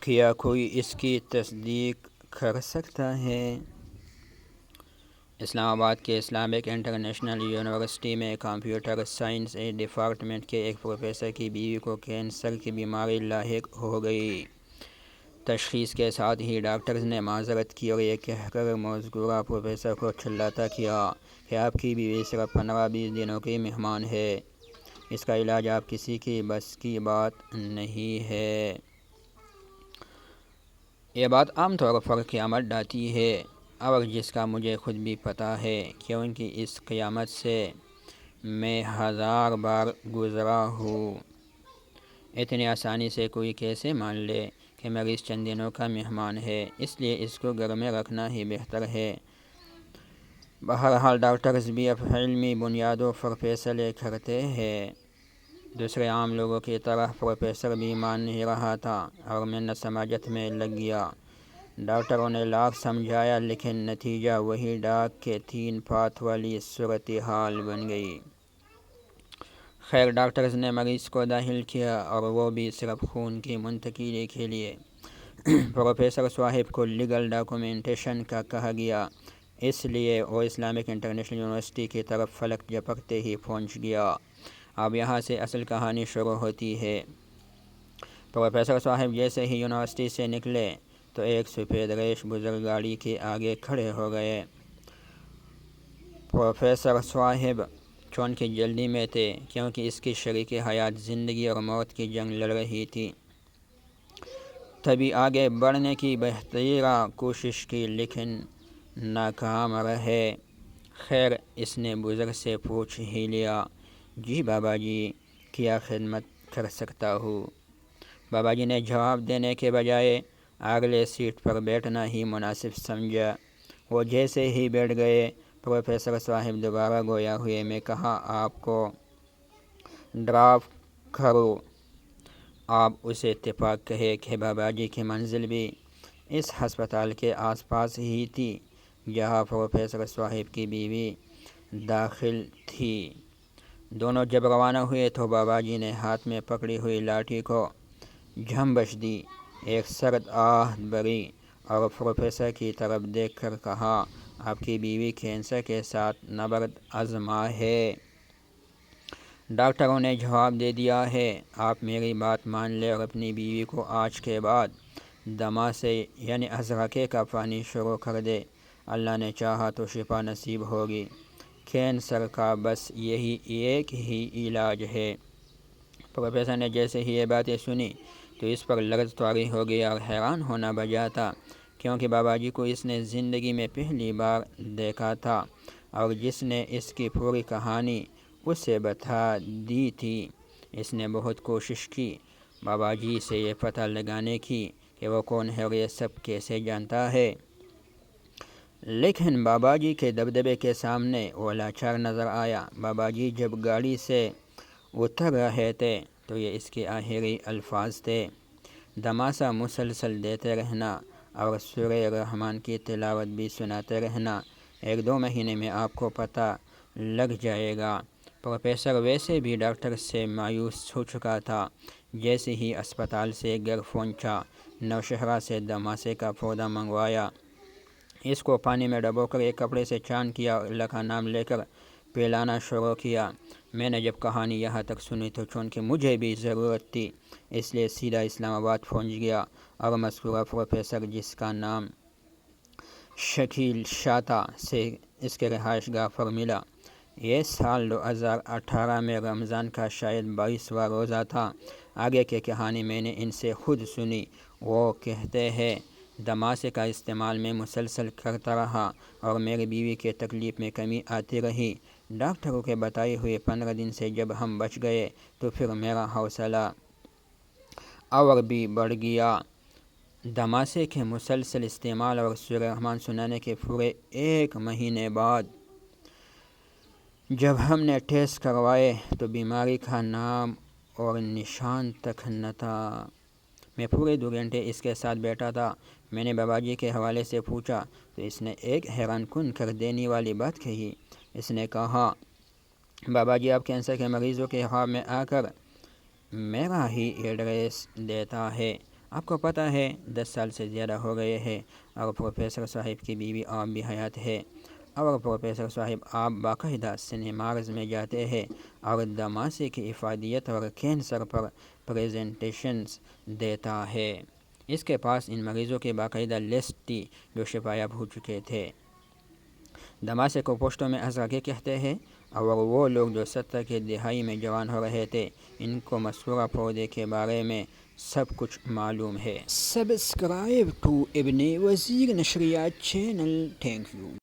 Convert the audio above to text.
کیا کوئی اس کی تصدیق کر سکتا ہے؟ اسلام آباد کے اسلامک انٹرنیشنل یونیورسٹی میں کمپیوٹر سائنس ڈپارٹمنٹ کے ایک پروفیسر کی بیوی کو کینسر کی بیماری لاحق ہو گئی۔ تشخیص کے ساتھ ہی ڈاکٹرز نے معذرت کی اور یہ کہہ کر مذکورہ پروفیسر کو ٹھلٹا کیا کہ آپ کی بیوی صرف 15-20 دنوں کی مہمان ہے، اس کا علاج آپ کسی کی بس کی بات نہیں ہے۔ یہ بات عام طور پر قیامت ڈالتی ہے، اور جس کا مجھے خود بھی پتہ ہے، کیونکہ اس قیامت سے میں 1000 بار گزرا ہوں۔ اتنی آسانی سے کوئی کیسے مان لے کہ مریض چند دنوں کا مہمان ہے، اس لیے اس کو گھر میں رکھنا ہی بہتر ہے۔ بہرحال ڈاکٹرز بھی اب علمی بنیادوں پر فیصلے کرتے ہیں۔ دوسرے عام لوگوں کی طرح پروفیسر بھی مان نہیں رہا تھا اور منت سماجت میں لگ گیا۔ ڈاکٹروں نے لاکھ سمجھایا، لیکن نتیجہ وہی ڈاک کے 3 پات والی صورتحال بن گئی۔ خیر، ڈاکٹرز نے مریض کو داخل کیا، اور وہ بھی صرف خون کی منتقلی کے لیے۔ پروفیسر صاحب کو لیگل ڈاکومنٹیشن کا کہا گیا، اس لیے وہ اسلامک انٹرنیشنل یونیورسٹی کی طرف فلک جھپکتے ہی پہنچ گیا۔ اب یہاں سے اصل کہانی شروع ہوتی ہے۔ پروفیسر صاحب جیسے ہی یونیورسٹی سے نکلے تو ایک سفید ریش بزرگ گاڑی کے آگے کھڑے ہو گئے۔ پروفیسر صاحب چونکہ جلدی میں تھے، کیونکہ اس کی شریک حیات زندگی اور موت کی جنگ لڑ رہی تھی، تبھی آگے بڑھنے کی بہترین کوشش کی، لیکن ناکام رہے۔ خیر، اس نے بزرگ سے پوچھ ہی لیا، جی بابا جی، کیا خدمت کر سکتا ہوں؟ بابا جی نے جواب دینے کے بجائے اگلے سیٹ پر بیٹھنا ہی مناسب سمجھا۔ وہ جیسے ہی بیٹھ گئے، پروفیسر صاحب دوبارہ گویا ہوئے میں کہا، آپ کو ڈراپ کروں؟ آپ اسے اتفاق کہے کہ بابا جی کی منزل بھی اس ہسپتال کے آس پاس ہی تھی جہاں پروفیسر صاحب کی بیوی داخل تھی۔ دونوں جب روانہ ہوئے تو بابا جی نے ہاتھ میں پکڑی ہوئی لاٹھی کو جھنبش دی، ایک سرد آہ بھری، اور پروفیسر کی طرف دیکھ کر کہا، آپ کی بیوی کینسر کے ساتھ نبرد ہے۔ ڈاکٹروں نے جواب دے دیا ہے، آپ میری بات مان لیں اور اپنی بیوی کو آج کے بعد دما سے یعنی ازرقے کا پانی شروع کر دے۔ اللہ نے چاہا تو شفا نصیب ہوگی۔ کینسر کا بس یہی ایک ہی علاج ہے۔ پروفیسر نے جیسے ہی یہ باتیں سنی تو اس پر لرز طاری ہو گیا اور حیران ہونا بجا تھا، کیونکہ بابا جی کو اس نے زندگی میں پہلی بار دیکھا تھا، اور جس نے اس کی پوری کہانی اسے بتا دی تھی۔ اس نے بہت کوشش کی بابا جی سے یہ پتہ لگانے کی کہ وہ کون ہے اور یہ سب کیسے جانتا ہے، لیکن بابا جی کے دبدبے کے سامنے وہ لاچار نظر آیا۔ بابا جی جب گاڑی سے اتر رہے تھے تو یہ اس کے آخری الفاظ تھے، دماسا مسلسل دیتے رہنا اور سورہ رحمان کی تلاوت بھی سناتے رہنا، 1-2 مہینے میں آپ کو پتہ لگ جائے گا۔ پروفیسر ویسے بھی ڈاکٹر سے مایوس ہو چکا تھا۔ جیسے ہی اسپتال سے گھر پہنچا، نوشہرہ سے دماسے کا پودا منگوایا، اس کو پانی میں ڈبو کر ایک کپڑے سے چاند کیا اور اللہ کا نام لے کر پلانا شروع کیا۔ میں نے جب کہانی یہاں تک سنی تو چونکہ مجھے بھی ضرورت تھی، اس لیے سیدھا اسلام آباد پہنچ گیا اور مذکورہ پروفیسر، جس کا نام شکیل شاہ تھا، سے اس کے رہائش گاہ پر ملا۔ یہ سال 2018 میں رمضان کا شاید 22واں روزہ تھا۔ آگے کی کہانی میں نے ان سے خود سنی۔ وہ کہتے ہیں، دماسے کا استعمال میں مسلسل کرتا رہا اور میری بیوی کی تکلیف میں کمی آتی رہی۔ ڈاکٹروں کے بتائے ہوئے 15 دن سے جب ہم بچ گئے تو پھر میرا حوصلہ اور بھی بڑھ گیا۔ دماسے کے مسلسل استعمال اور سورہ رحمان سنانے کے پورے 1 مہینے بعد جب ہم نے ٹیسٹ کروائے تو بیماری کا نام اور نشان تک نہ تھا۔ میں پورے 2 گھنٹے اس کے ساتھ بیٹھا تھا۔ میں نے بابا جی کے حوالے سے پوچھا تو اس نے ایک حیران کن کر دینے والی بات کہی۔ اس نے کہا، بابا جی آپ کینسر کے مریضوں کے خواب میں آ کر میرا ہی ایڈریس دیتا ہے آپ کو پتہ ہے 10 سال سے زیادہ ہو گئے ہیں اور پروفیسر صاحب کی بیوی آپ بھی حیات ہے، اور پروفیسر صاحب آپ باقاعدہ سینماز میں جاتے ہیں اور دماسے کی افادیت اور کینسر پر پریزنٹیشنز دیتا ہے۔ اس کے پاس ان مریضوں کی باقاعدہ لسٹ تھی جو شفا یاب ہو چکے تھے۔ دماسے کو پشتوں میں ازرقی کہتے ہیں، اور وہ لوگ جو 70 کی دہائی میں جوان ہو رہے تھے ان کو مذکورہ پودے کے بارے میں سب کچھ معلوم ہے۔ سبسکرائب ٹو ابن وزیر نشریات چینل۔ Thank you.